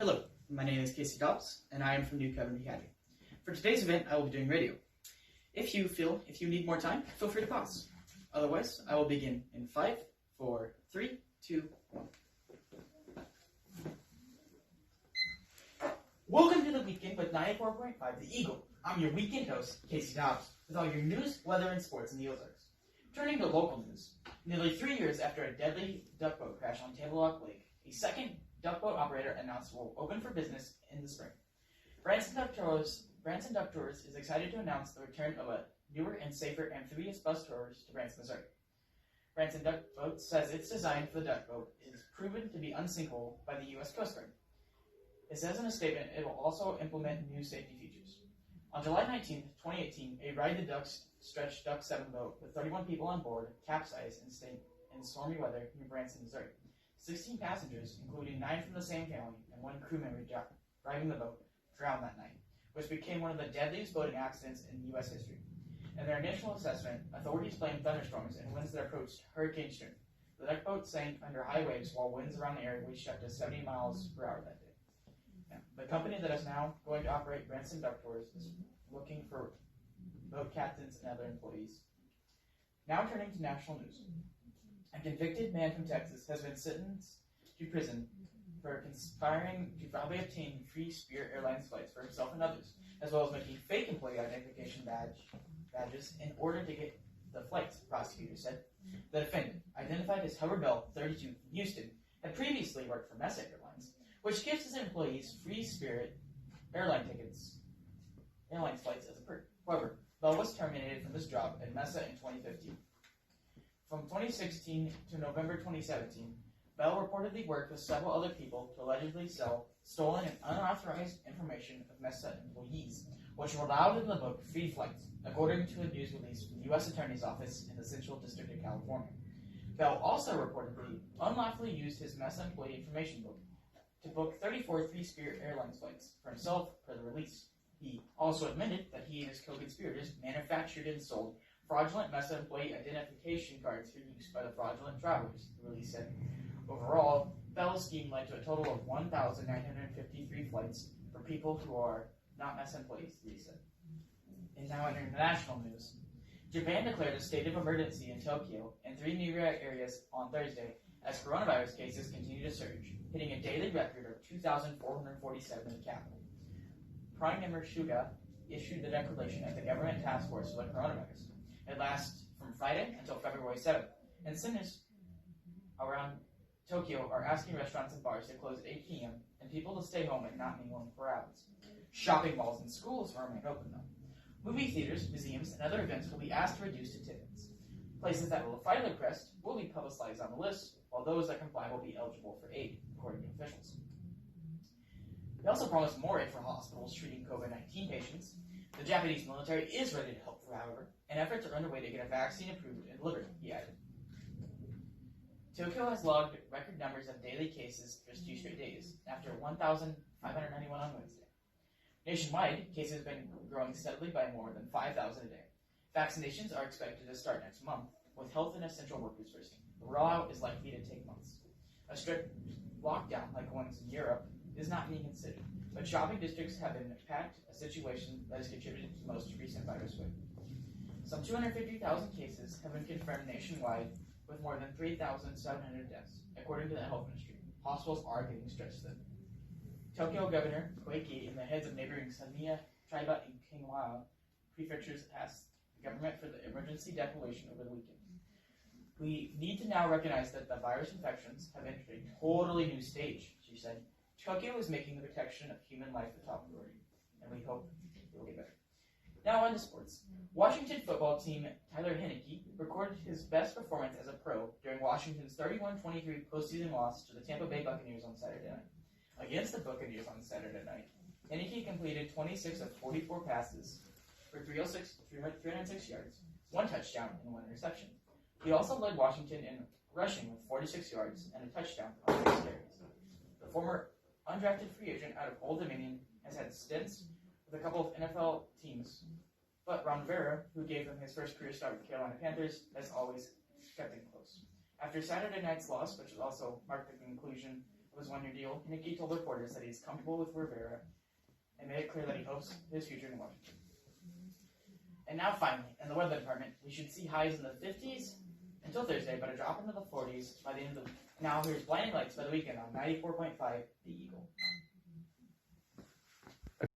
Hello, my name is Casey Dobbs, and I am from New Covenant Academy. For today's event, I will be doing radio. If you need more time, feel free to pause. Otherwise, I will begin in 5, 4, 3, 2, 1. Welcome to the weekend with 94.5 The Eagle. I'm your weekend host, Casey Dobbs, with all your news, weather, and sports in the Ozarks. Turning to local news, nearly 3 years after a deadly duck boat crash on Table Rock Lake, a second duck boat operator announced will open for business in the spring. Branson Duck Tours is excited to announce the return of a newer and safer amphibious bus tours to Branson, Missouri. Branson Duck Boat says its design for the duck boat is proven to be unsinkable by the U.S. Coast Guard. It says in a statement it will also implement new safety features. On July 19, 2018, a Ride the Ducks stretch Duck 7 boat with 31 people on board capsized in stormy weather near Branson, Missouri. 16 passengers, including 9 from the same family and 1 crew member driving the boat, drowned that night, which became one of the deadliest boating accidents in U.S. history. In their initial assessment, authorities blamed thunderstorms and winds that approached hurricane strength. The duck boat sank under high waves while winds around the area reached up to 70 miles per hour that day. Now, the company that is now going to operate Branson Duck Tours is looking for boat captains and other employees. Now turning to national news. A convicted man from Texas has been sentenced to prison for conspiring to probably obtain free Spirit Airlines flights for himself and others, as well as making fake employee identification badges in order to get the flights, prosecutors said. The defendant, identified as Howard Bell, 32, from Houston, had previously worked for Mesa Airlines, which gives its employees free Spirit Airlines flights as a perk. However, Bell was terminated from his job at Mesa in 2015. From 2016 to November 2017, Bell reportedly worked with several other people to allegedly sell stolen and unauthorized information of Mesa employees, which were allowed in the book free flights, according to a news release from the U.S. Attorney's Office in the Central District of California. Bell also reportedly unlawfully used his Mesa employee information book to book 34 free Spirit Airlines flights for himself per the release. He also admitted that he and his co-conspirators manufactured and sold fraudulent Mesa employee identification cards for use by the fraudulent travelers, the release said. Overall, Bell's scheme led to a total of 1,953 flights for people who are not Mesa employees, the release said. And now in international news, Japan declared a state of emergency in Tokyo and 3 New York areas on Thursday as coronavirus cases continue to surge, hitting a daily record of 2,447 in the capital. Prime Minister Suga issued the declaration at the government task force for the coronavirus. It lasts from Friday until February 7th, and centers around Tokyo are asking restaurants and bars to close at 8 p.m. and people to stay home and not mingle in crowds. Shopping malls and schools will remain open, though. Movie theaters, museums, and other events will be asked to reduce attendance. Places that will file a request will be publicized on the list, while those that comply will be eligible for aid, according to officials. They also promised more aid for hospitals treating COVID-19 patients. The Japanese military is ready to help, however, and efforts are underway to get a vaccine approved and delivered, he added. Tokyo has logged record numbers of daily cases for 2 straight days, after 1,591 on Wednesday. Nationwide, cases have been growing steadily by more than 5,000 a day. Vaccinations are expected to start next month, with health and essential workers first. The rollout is likely to take months. A strict lockdown, like ones in Europe, is not being considered, but shopping districts have been packed, a situation that has contributed to the most recent virus wave. Some 250,000 cases have been confirmed nationwide, with more than 3,700 deaths, according to the health ministry. Hospitals are getting stretched thin. Tokyo Governor Koike and the heads of neighboring Samiya, Chiba, and Kingawa prefectures asked the government for the emergency declaration over the weekend. We need to now recognize that the virus infections have entered a totally new stage, she said. Tokyo is making the protection of human life the top priority, and we hope it will get better. Now on to sports. Washington football team Tyler Heineke recorded his best performance as a pro during Washington's 31-23 postseason loss to the Tampa Bay Buccaneers on Saturday night. Against the Buccaneers on Saturday night, Heineke completed 26 of 44 passes for 306 yards, 1 touchdown, and 1 interception. He also led Washington in rushing with 46 yards and a touchdown on 6 carries. The former undrafted free agent out of Old Dominion has had stints with a couple of NFL teams, but Ron Rivera, who gave him his first career start with the Carolina Panthers, has always kept it close. After Saturday night's loss, which also marked the conclusion of was a one-year deal, Nicky told reporters that he's comfortable with Rivera and made it clear that he hopes his future in Washington. And now finally, in the weather department, we should see highs in the 50s until Thursday, but a drop into the 40s by the end of the week. Now here's Blinding Lights by the weekend on 94.5 The Eagle.